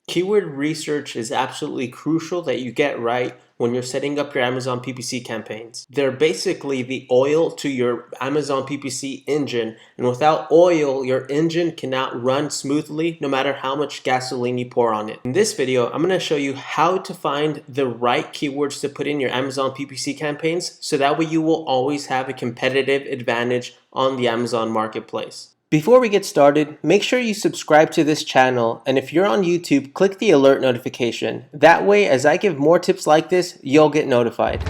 Keyword research is absolutely crucial that you get right when you're setting up your Amazon PPC campaigns. They're basically the oil to your Amazon PPC engine, and without oil, your engine cannot run smoothly no matter how much gasoline you pour on it. In this video, I'm going to show you how to find the right keywords to put in your Amazon PPC campaigns so that way you will always have a competitive advantage on the Amazon marketplace. Before we get started, make sure you subscribe to this channel, and if you're on YouTube, click the alert notification. That way, as I give more tips like this, you'll get notified.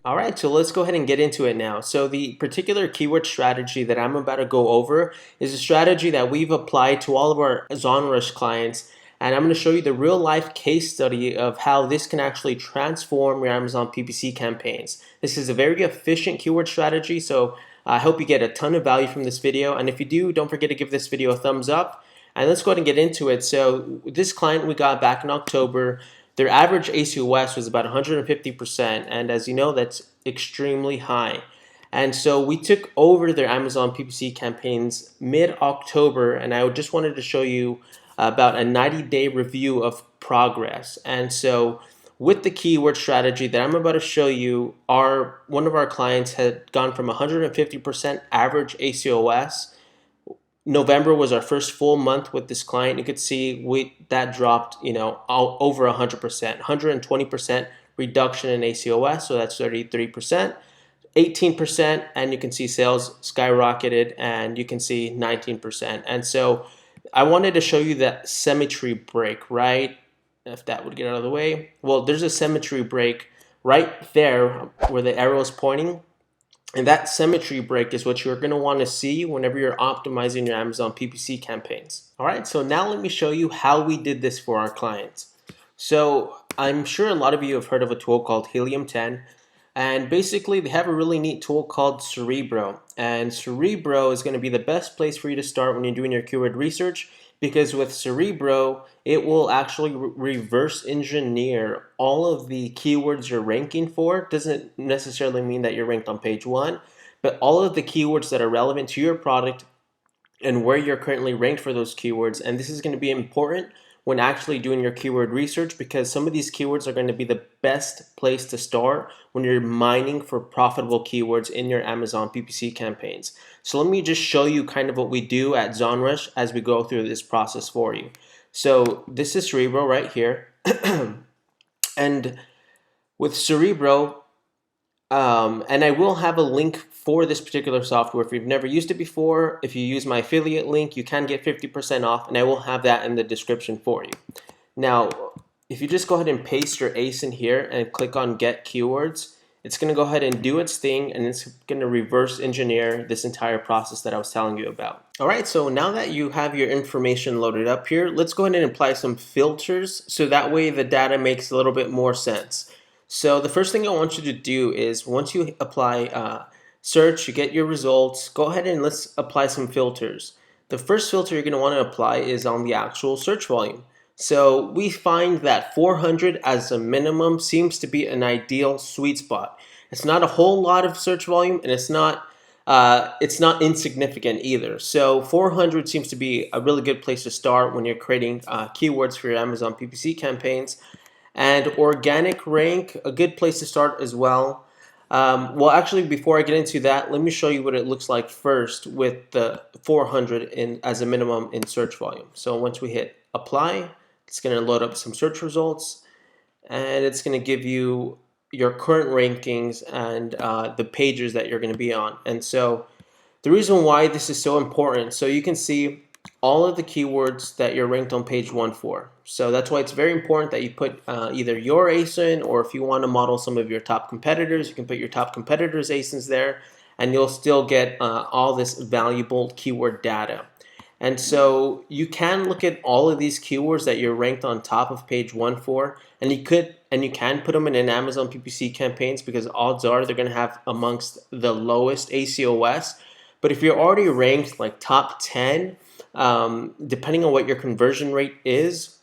Alright, so let's go ahead and get into it now. So the particular keyword strategy that I'm about to go over is a strategy that we've applied to all of our Zonrush clients. And I'm going to show you the real life case study of how this can actually transform your Amazon PPC campaigns. This is a very efficient keyword strategy, so I hope you get a ton of value from this video. And if you do, don't forget to give this video a thumbs up. And let's go ahead and get into it. So this client we got back in October, their average ACoS was about 150%. And as you know, that's extremely high. And so we took over their Amazon PPC campaigns mid-October, and I just wanted to show you about a 90-day review of progress. And so with the keyword strategy that I'm about to show you, one of our clients had gone from 150% average ACoS. November was our first full month with this client. You could see that dropped, over 100%, 120% reduction in ACoS, so that's 33%. 18%, and you can see sales skyrocketed, and you can see 19%. And so I wanted to show you that symmetry break, right? If that would get out of the way. Well, there's a symmetry break right there where the arrow is pointing. And that symmetry break is what you're going to want to see whenever you're optimizing your Amazon PPC campaigns. All right, so now let me show you how we did this for our clients. So I'm sure a lot of you have heard of a tool called Helium 10. And basically, they have a really neat tool called Cerebro. And Cerebro is going to be the best place for you to start when you're doing your keyword research, because with Cerebro, it will actually reverse engineer all of the keywords you're ranking for. Doesn't necessarily mean that you're ranked on page 1, but all of the keywords that are relevant to your product and where you're currently ranked for those keywords. And this is going to be important when actually doing your keyword research, because some of these keywords are going to be the best place to start when you're mining for profitable keywords in your Amazon PPC campaigns. So let me just show you kind of what we do at Zonrush as we go through this process for you. So this is Cerebro right here. And with Cerebro, and I will have a link for this particular software. If you've never used it before, if you use my affiliate link, you can get 50% off, and I will have that in the description for you. Now, if you just go ahead and paste your ACE in here and click on Get Keywords, it's going to go ahead and do its thing, and it's going to reverse engineer this entire process that I was telling you about. All right, so now that you have your information loaded up here, let's go ahead and apply some filters so that way the data makes a little bit more sense. So the first thing I want you to do is once you apply search, you get your results, go ahead and let's apply some filters. The first filter you're going to want to apply is on the actual search volume. So we find that 400 as a minimum seems to be an ideal sweet spot. It's not a whole lot of search volume, and it's not insignificant either. So 400 seems to be a really good place to start when you're creating keywords for your Amazon PPC campaigns. And organic rank, a good place to start as well. Well, actually, before I get into that, let me show you what it looks like first with the 400 as a minimum in search volume. So once we hit apply, it's going to load up some search results, and it's going to give you your current rankings and the pages that you're going to be on. And so the reason why this is so important, so you can see all of the keywords that you're ranked on page 1 for. So that's why it's very important that you put either your ASIN, or if you want to model some of your top competitors, you can put your top competitors' ASINs there, and you'll still get all this valuable keyword data. And so you can look at all of these keywords that you're ranked on top of page 1 for, and you can put them in an Amazon PPC campaigns, because odds are they're going to have amongst the lowest ACoS. But if you're already ranked like top 10, depending on what your conversion rate is,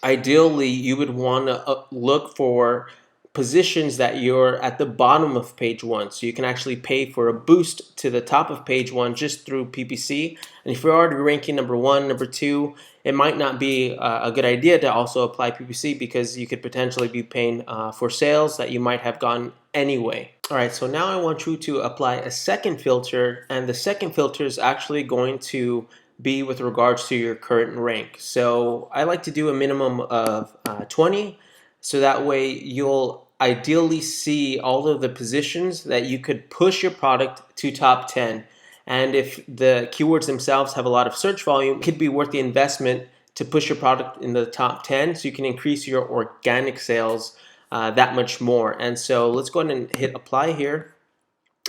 ideally you would want to look for positions that you're at the bottom of page one. So you can actually pay for a boost to the top of page one just through PPC. And if you're already ranking number one, number two, it might not be a good idea to also apply PPC because you could potentially be paying for sales that you might have gotten anyway. All right, so now I want you to apply a second filter, and the second filter is actually going to be with regards to your current rank. So I like to do a minimum of 20, so that way you'll ideally see all of the positions that you could push your product to top 10. And if the keywords themselves have a lot of search volume, it could be worth the investment to push your product in the top 10 so you can increase your organic sales that much more. And so let's go ahead and hit apply here,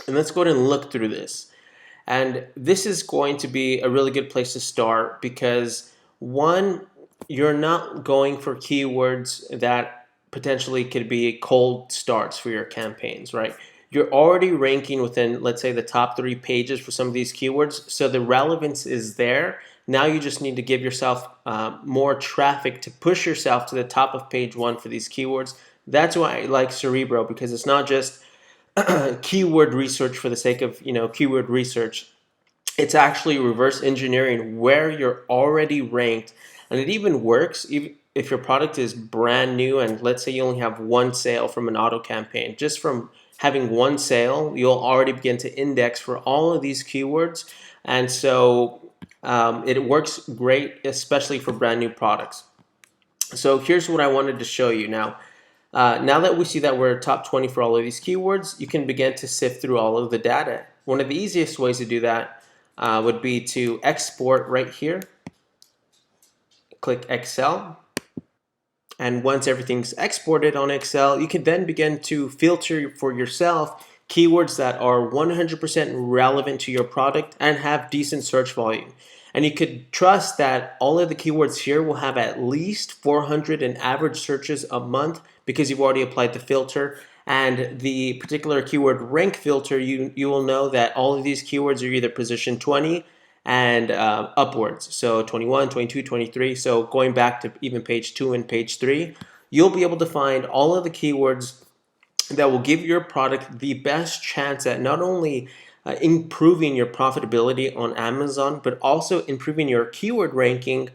and let's go ahead and look through this. And this is going to be a really good place to start because, one, you're not going for keywords that potentially could be cold starts for your campaigns, right? You're already ranking within, let's say, the top 3 pages for some of these keywords, so the relevance is there. Now you just need to give yourself more traffic to push yourself to the top of page 1 for these keywords. That's why I like Cerebro, because it's not just keyword research for the sake of keyword research. It's actually reverse engineering where you're already ranked, and it even works if your product is brand new and let's say you only have one sale from an auto campaign. Just from having one sale, you'll already begin to index for all of these keywords, and so it works great, especially for brand new products. So here's what I wanted to show you now. Now that we see that we're top 20 for all of these keywords, you can begin to sift through all of the data. One of the easiest ways to do that would be to export right here. Click Excel. And once everything's exported on Excel, you can then begin to filter for yourself keywords that are 100% relevant to your product and have decent search volume. And you could trust that all of the keywords here will have at least 400 in average searches a month because you've already applied the filter. And the particular keyword rank filter, you will know that all of these keywords are either position 20 and upwards. So 21, 22, 23. So going back to even page 2 and page 3, you'll be able to find all of the keywords that will give your product the best chance at not only improving your profitability on Amazon, but also improving your keyword ranking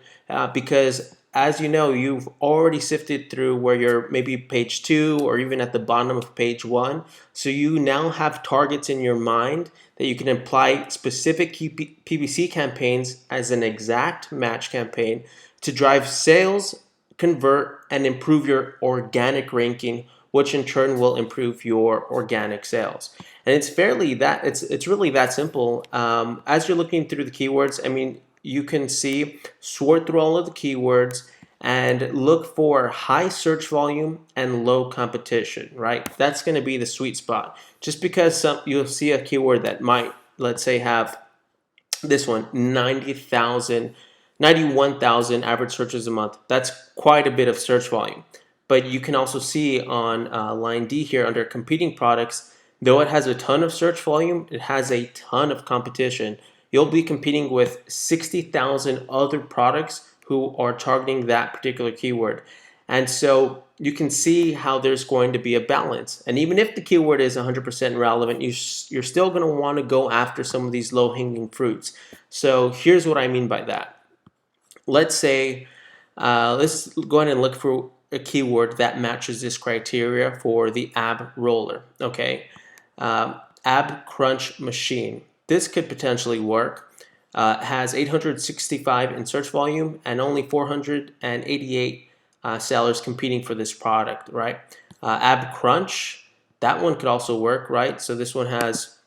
because, as you know, you've already sifted through where you're maybe page 2 or even at the bottom of page 1. So you now have targets in your mind that you can apply specific PPC campaigns as an exact match campaign to drive sales, convert, and improve your organic ranking, which in turn will improve your organic sales. And it's really that simple. As you're looking through the keywords, I mean, you can see, sort through all of the keywords and look for high search volume and low competition, right? That's going to be the sweet spot. Just because you'll see a keyword that might, let's say, have this one, 91,000 average searches a month. That's quite a bit of search volume. But you can also see on line D here under competing products, though it has a ton of search volume, it has a ton of competition. You'll be competing with 60,000 other products who are targeting that particular keyword. And so you can see how there's going to be a balance. And even if the keyword is 100% relevant, you're still going to want to go after some of these low-hanging fruits. So here's what I mean by that. Let's say, let's go ahead and look for a keyword that matches this criteria for the ab roller, okay? Ab crunch machine. This could potentially work. Has 865 in search volume and only 488 sellers competing for this product, right? Ab crunch, that one could also work, right? So this one has,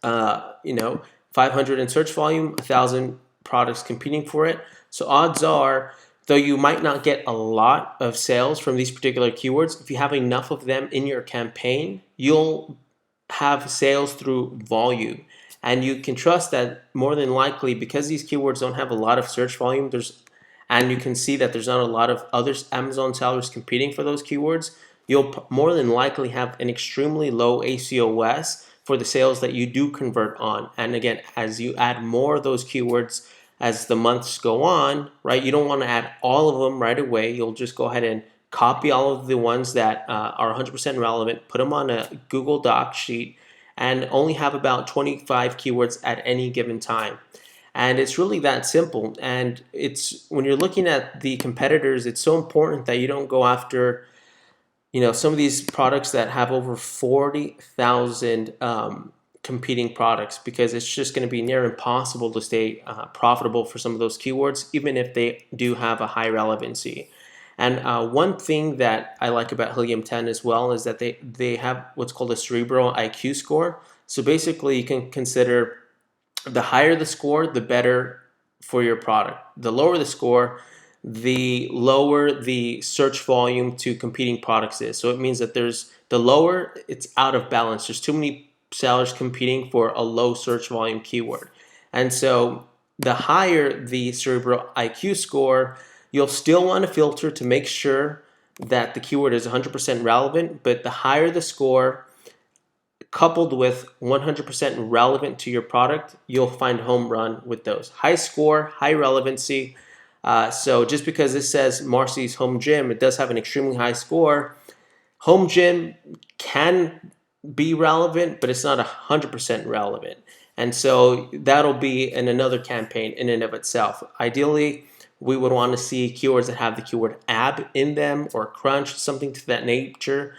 500 in search volume, 1,000 products competing for it. So odds are, though you might not get a lot of sales from these particular keywords, if you have enough of them in your campaign, you'll have sales through volume. And you can trust that more than likely, because these keywords don't have a lot of search volume, and you can see that there's not a lot of other Amazon sellers competing for those keywords, you'll more than likely have an extremely low ACoS for the sales that you do convert on. And again, as you add more of those keywords as the months go on, right, you don't want to add all of them right away. You'll just go ahead and copy all of the ones that are 100% relevant, put them on a Google Doc sheet, and only have about 25 keywords at any given time. And it's really that simple. And it's when you're looking at the competitors, it's so important that you don't go after, some of these products that have over 40,000 competing products, because it's just going to be near impossible to stay profitable for some of those keywords, even if they do have a high relevancy. And one thing that I like about Helium 10 as well is that they have what's called a cerebral IQ score. So basically, you can consider the higher the score, the better for your product. The lower the score, the lower the search volume to competing products is. So it means that the lower, it's out of balance. There's too many sellers competing for a low search volume keyword. And so the higher the cerebral IQ score, you'll still want to filter to make sure that the keyword is 100% relevant, but the higher the score, coupled with 100% relevant to your product, you'll find home run with those. High score, high relevancy. So just because this says Marcy's Home Gym, it does have an extremely high score. Home gym can be relevant, but it's not 100% relevant. And so that'll be in another campaign in and of itself. Ideally, we would want to see keywords that have the keyword ab in them or crunch, something to that nature,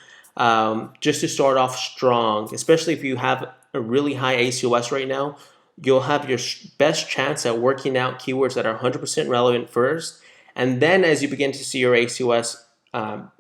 just to start off strong. Especially if you have a really high ACoS right now, you'll have your best chance at working out keywords that are 100% relevant first. And then as you begin to see your ACoS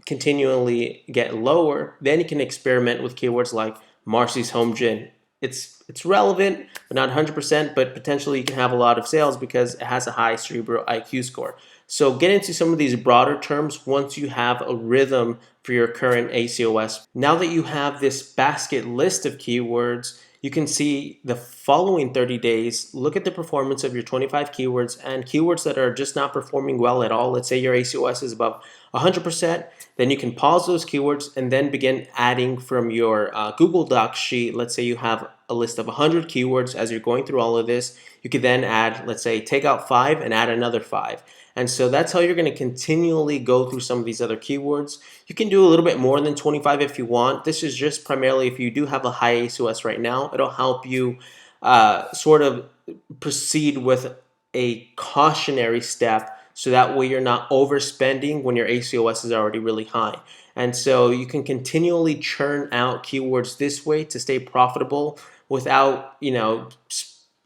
continually get lower, then you can experiment with keywords like Marcy's Home Gym. It's relevant, but not 100%, but potentially you can have a lot of sales because it has a high cerebral IQ score. So get into some of these broader terms once you have a rhythm for your current ACoS. Now that you have this basket list of keywords, you can see the following 30 days, look at the performance of your 25 keywords and keywords that are just not performing well at all. Let's say your ACoS is above 100%, then you can pause those keywords and then begin adding from your Google Docs sheet. Let's say you have a list of 100 keywords. As you're going through all of this, you could then add, let's say, take out 5 and add another 5. And so that's how you're going to continually go through some of these other keywords. You can do a little bit more than 25 if you want. This is just primarily if you do have a high ACoS right now. It'll help you sort of proceed with a cautionary step, so that way you're not overspending when your ACoS is already really high. And so you can continually churn out keywords this way to stay profitable without,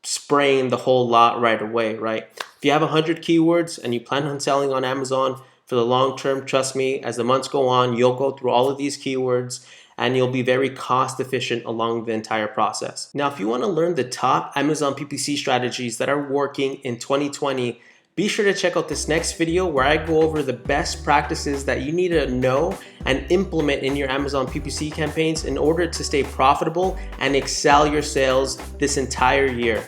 spraying the whole lot right away, right? If you have 100 keywords and you plan on selling on Amazon for the long term, trust me, as the months go on, you'll go through all of these keywords and you'll be very cost efficient along the entire process. Now, if you want to learn the top Amazon PPC strategies that are working in 2020, be sure to check out this next video where I go over the best practices that you need to know and implement in your Amazon PPC campaigns in order to stay profitable and excel your sales this entire year.